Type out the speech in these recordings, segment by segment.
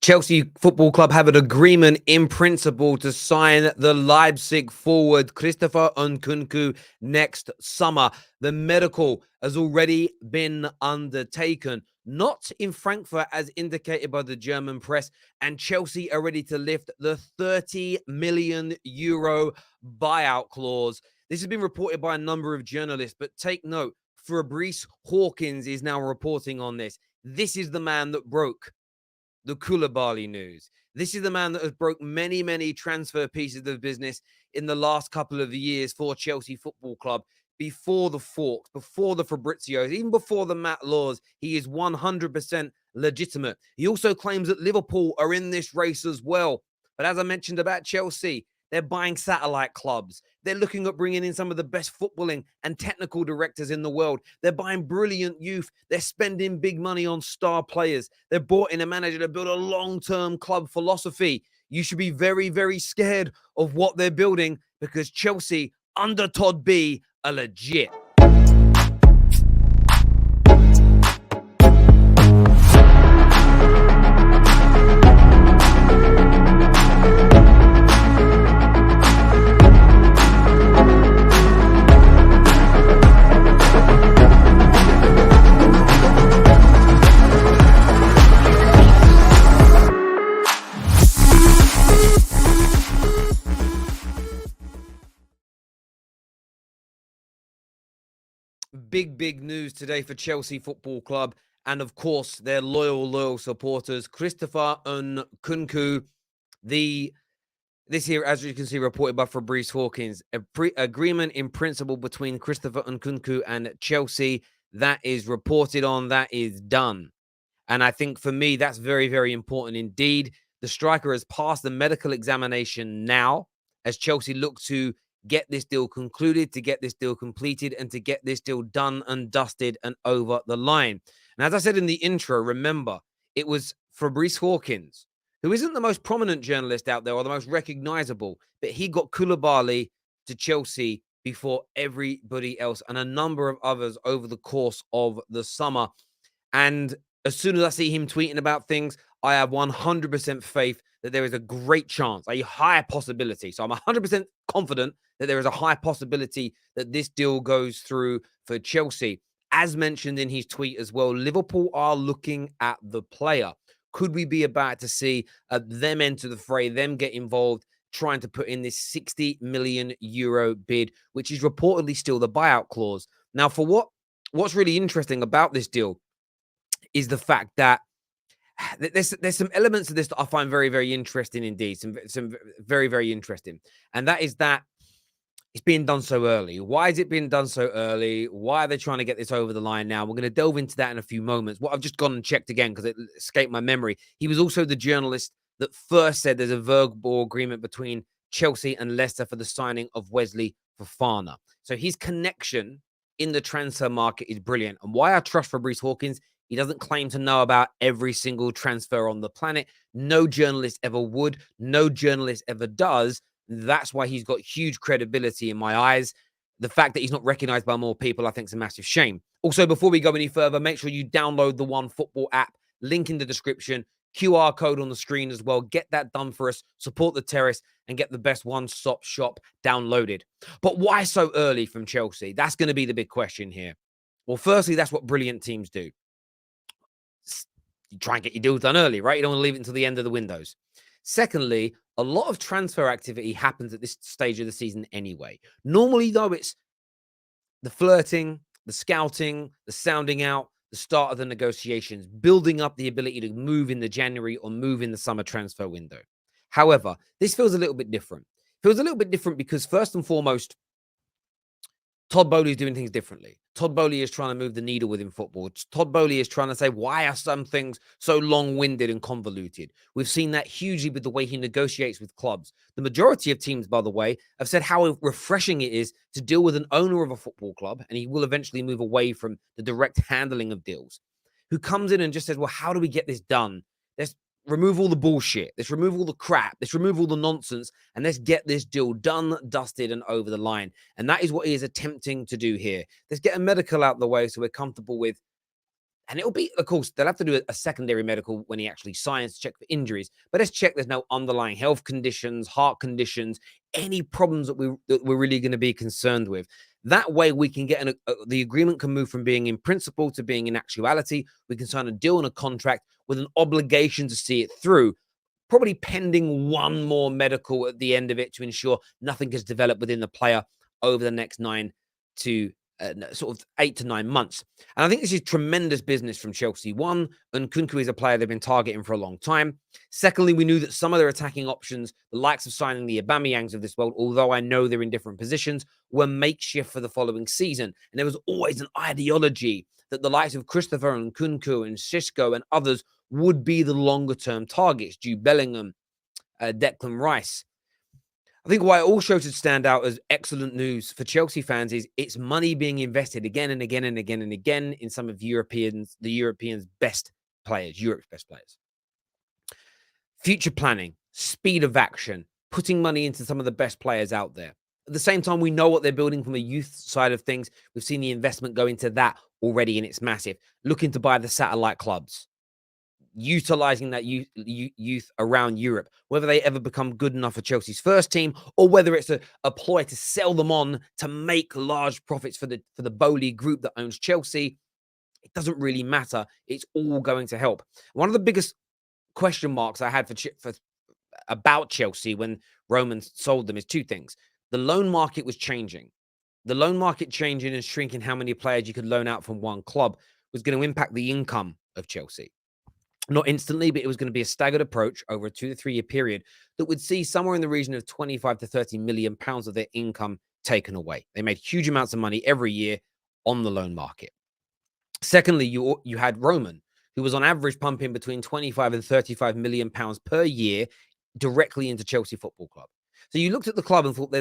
Chelsea Football Club have an agreement in principle to sign the Leipzig forward Christopher Nkunku next summer. The medical has already been undertaken, not in Frankfurt as indicated by the German press, and Chelsea are ready to lift the 30 million euro buyout clause. This has been reported by a number of journalists, but take note, Fabrice Hawkins is now reporting on this. This is the man that broke the Koulibaly news. This is the man that has broke many transfer pieces of business in the last couple of years for Chelsea Football Club. Before the Forks, before the Fabrizios, even before the Matt Laws, he is 100% legitimate. He also claims that Liverpool are in this race as well. But as I mentioned about Chelsea, they're buying satellite clubs. They're looking at bringing in some of the best footballing and technical directors in the world. They're buying brilliant youth. They're spending big money on star players. They're brought in a manager to build a long-term club philosophy. You should be very scared of what they're building because Chelsea, under Todd B, are legit. Big news today for Chelsea Football Club and, of course, their loyal supporters. Christopher Nkunku, this here, as you can see, reported by Fabrice Hawkins, agreement in principle between Christopher Nkunku and Chelsea. That is reported on, that is done. And I think for me, that's very important indeed. The striker has passed the medical examination now as Chelsea look to get this deal concluded, to get this deal completed, and to get this deal done and dusted and over the line. And as I said in the intro, remember, it was Fabrice Hawkins, who isn't the most prominent journalist out there or the most recognizable, but he got Koulibaly to Chelsea before everybody else and a number of others over the course of the summer. And as soon as I see him tweeting about things, I have 100% faith that there is a great chance, a high possibility. So I'm 100% confident that there is a high possibility that this deal goes through for Chelsea. As mentioned in his tweet as well, Liverpool are looking at the player. Could we be about to see them enter the fray, them get involved, trying to put in this 60 million euro bid, which is reportedly still the buyout clause? Now, for what's really interesting about this deal is the fact that there's some elements of this that I find very interesting indeed. Some very interesting. And that is that it's being done so early. Why is it being done so early? Why are they trying to get this over the line now? We're going to delve into that in a few moments. What I've just gone and checked again because it escaped my memory. He was also the journalist that first said there's a verbal agreement between Chelsea and Leicester for the signing of Wesley Fofana. So his connection in the transfer market is brilliant. And why I trust Fabrice Hawkins, he doesn't claim to know about every single transfer on the planet. No journalist ever would. No journalist ever does. That's why he's got huge credibility in my eyes. The fact that he's not recognized by more people, I think, is a massive shame. Also, before we go any further, make sure you download the One Football app. Link in the description. QR code on the screen as well. Get that done for us. Support the Terrace and get the best one-stop shop downloaded. But why so early from Chelsea? That's going to be the big question here. Well, firstly, that's what brilliant teams do. You try and get your deals done early, right? You don't want to leave it until the end of the windows. Secondly, a lot of transfer activity happens at this stage of the season anyway. Normally, though, it's the flirting, the scouting, the sounding out, the start of the negotiations, building up the ability to move in the January or move in the summer transfer window. However, this feels a little bit different. It feels a little bit different because first and foremost, Todd Boehly is doing things differently. Todd Boehly is trying to move the needle within football. Todd Boehly is trying to say, why are some things so long-winded and convoluted? We've seen that hugely with the way he negotiates with clubs. The majority of teams, by the way, have said how refreshing it is to deal with an owner of a football club, and he will eventually move away from the direct handling of deals, who comes in and just says, well, how do we get this done? Let's remove all the bullshit. Let's remove all the crap. Let's remove all the nonsense. And let's get this deal done, dusted, and over the line. And that is what he is attempting to do here. Let's get a medical out of the way so we're comfortable with And it'll be, of course, they'll have to do a secondary medical when he actually signs to check for injuries. But let's check there's no underlying health conditions, heart conditions, any problems that we're really going to be concerned with. That way, we can get the agreement can move from being in principle to being in actuality. We can sign a deal and a contract with an obligation to see it through, probably pending one more medical at the end of it to ensure nothing has developed within the player over the next 9 to sort of 8 to 9 months. And I think this is tremendous business from Chelsea. One, Nkunku is a player they've been targeting for a long time. Secondly, we knew that some of their attacking options, the likes of signing the Aubameyangs of this world, although I know they're in different positions, were makeshift for the following season. And there was always an ideology that the likes of Christopher and Nkunku and Xisco and others would be the longer-term targets. Jude Bellingham, Declan Rice. I think why it also should stand out as excellent news for Chelsea fans is it's money being invested again and again and again and again in some of the Europeans' best players, Europe's best players. Future planning, speed of action, putting money into some of the best players out there. At the same time, we know what they're building from a youth side of things. We've seen the investment go into that already, and it's massive. Looking to buy the satellite clubs, utilizing that youth around Europe, whether they ever become good enough for Chelsea's first team or whether it's a ploy to sell them on to make large profits for the Bowley group that owns Chelsea. It doesn't really matter. It's all going to help. One of the biggest question marks I had for about Chelsea when Roman sold them is two things. The loan market was changing. The loan market changing and shrinking how many players you could loan out from one club was going to impact the income of Chelsea. Not instantly, but it was going to be a staggered approach over a 2 to 3 year period that would see somewhere in the region of 25 to 30 million pounds of their income taken away. They made huge amounts of money every year on the loan market. Secondly, you had Roman, who was on average pumping between 25 and 35 million pounds per year directly into Chelsea Football Club. So you looked at the club and thought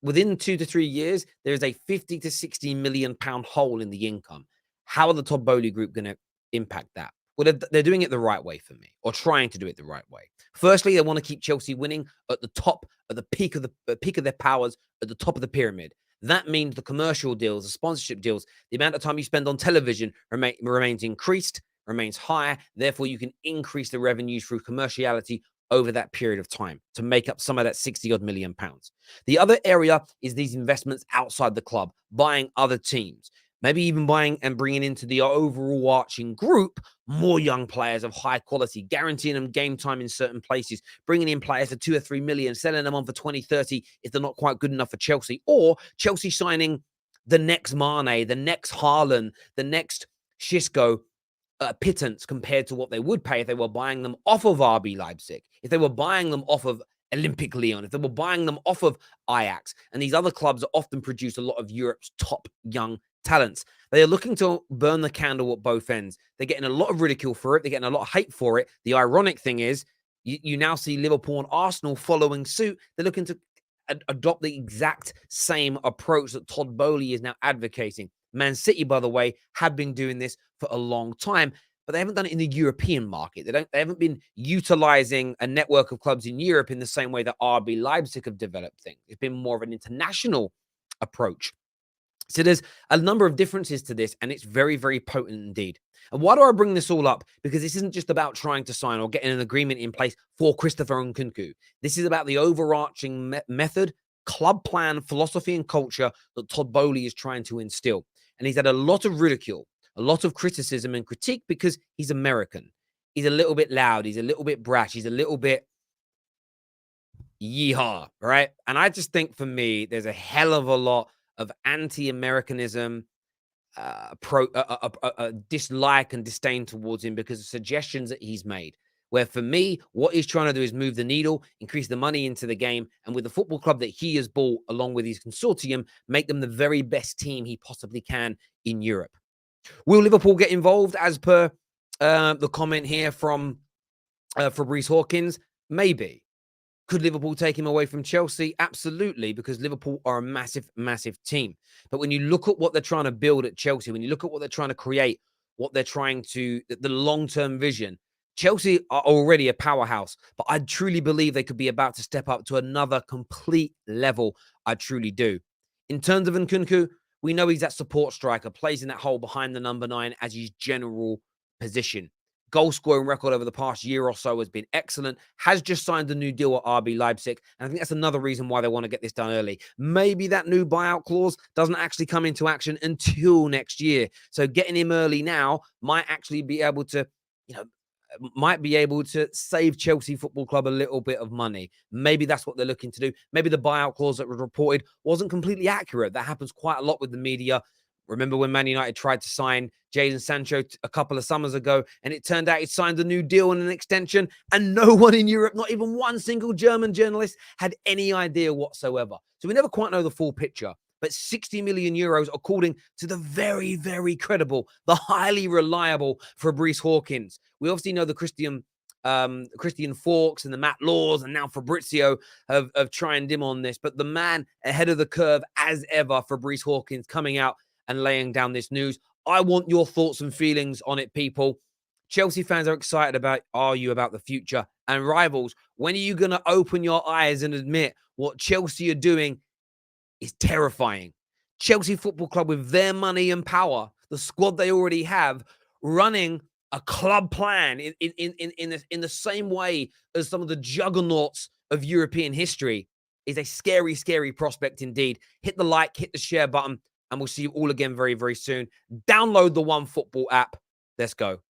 within 2 to 3 years, there is a 50 to 60 million pound hole in the income. How are the Todd Bowley Group going to impact that? Well, they're doing it the right way for me, or trying to do it the right way. Firstly, they want to keep Chelsea winning at the top, at the peak of their powers, at the top of the pyramid. That means the commercial deals, the sponsorship deals, the amount of time you spend on television remains increased, remains higher. Therefore, you can increase the revenues through commerciality over that period of time to make up some of that 60 odd million pounds. The other area is these investments outside the club, buying other teams. Maybe even buying and bringing into the overall arching group more young players of high quality, guaranteeing them game time in certain places, bringing in players for 2 or 3 million, selling them on for 20, 30 if they're not quite good enough for Chelsea, or Chelsea signing the next Mane, the next Haaland, the next Xisco pittance compared to what they would pay if they were buying them off of RB Leipzig, if they were buying them off of Olympic Lyon, if they were buying them off of Ajax. And these other clubs that often produce a lot of Europe's top young talents. They are looking to burn the candle at both ends. They're getting a lot of ridicule for it. They're getting a lot of hate for it. The ironic thing is you now see Liverpool and Arsenal following suit. They're looking to adopt the exact same approach that Todd Bowley is now advocating. Man City, by the way, have been doing this for a long time, but they haven't done it in the European market. They haven't been utilizing a network of clubs in Europe in the same way that RB Leipzig have developed things. It's been more of an international approach. So there's a number of differences to this, and it's very, very potent indeed. And why do I bring this all up? Because this isn't just about trying to sign or getting an agreement in place for Christopher Nkunku. This is about the overarching method, club plan, philosophy, and culture that Todd Bowley is trying to instill. And he's had a lot of ridicule, a lot of criticism and critique because he's American. He's a little bit loud. He's a little bit brash. He's a little bit yeehaw, right? And I just think for me, there's a hell of a lot of anti-Americanism, dislike and disdain towards him because of suggestions that he's made. Where for me, what he's trying to do is move the needle, increase the money into the game, and with the football club that he has bought along with his consortium, make them the very best team he possibly can in Europe. Will Liverpool get involved as per the comment here from Fabrice Hawkins? Maybe. Could Liverpool take him away from Chelsea? Absolutely, because Liverpool are a massive, massive team. But when you look at what they're trying to build at Chelsea, when you look at what they're trying to create, what they're trying to, the long-term vision, Chelsea are already a powerhouse, but I truly believe they could be about to step up to another complete level. I truly do. In terms of Nkunku, We know he's that support striker, plays in that hole behind the number 9 as his general position. Goal scoring record over the past year or so has been excellent. Has just signed a new deal at RB Leipzig. And I think that's another reason why they want to get this done early. Maybe that new buyout clause doesn't actually come into action until next year. So getting him early now might actually be able to, save Chelsea Football Club a little bit of money. Maybe that's what they're looking to do. Maybe the buyout clause that was reported wasn't completely accurate. That happens quite a lot with the media. Remember when Man United tried to sign Jadon Sancho a couple of summers ago, and it turned out he signed a new deal and an extension, and no one in Europe, not even one single German journalist, had any idea whatsoever. So we never quite know the full picture. But 60 million euros, according to the very, very credible, the highly reliable Fabrice Hawkins. We obviously know the Christian Fawkes and the Matt Laws and now Fabrizio have chimed in on this. But the man ahead of the curve, as ever, Fabrice Hawkins, coming out and laying down this news. I want your thoughts and feelings on it, people. Chelsea fans are excited about the future? And rivals, when are you going to open your eyes and admit what Chelsea are doing is terrifying? Chelsea Football Club, with their money and power, the squad they already have, running a club plan in the same way as some of the juggernauts of European history, is a scary, scary prospect indeed. Hit the like, hit the share button, and we'll see you all again very, very soon. Download the OneFootball app. Let's go.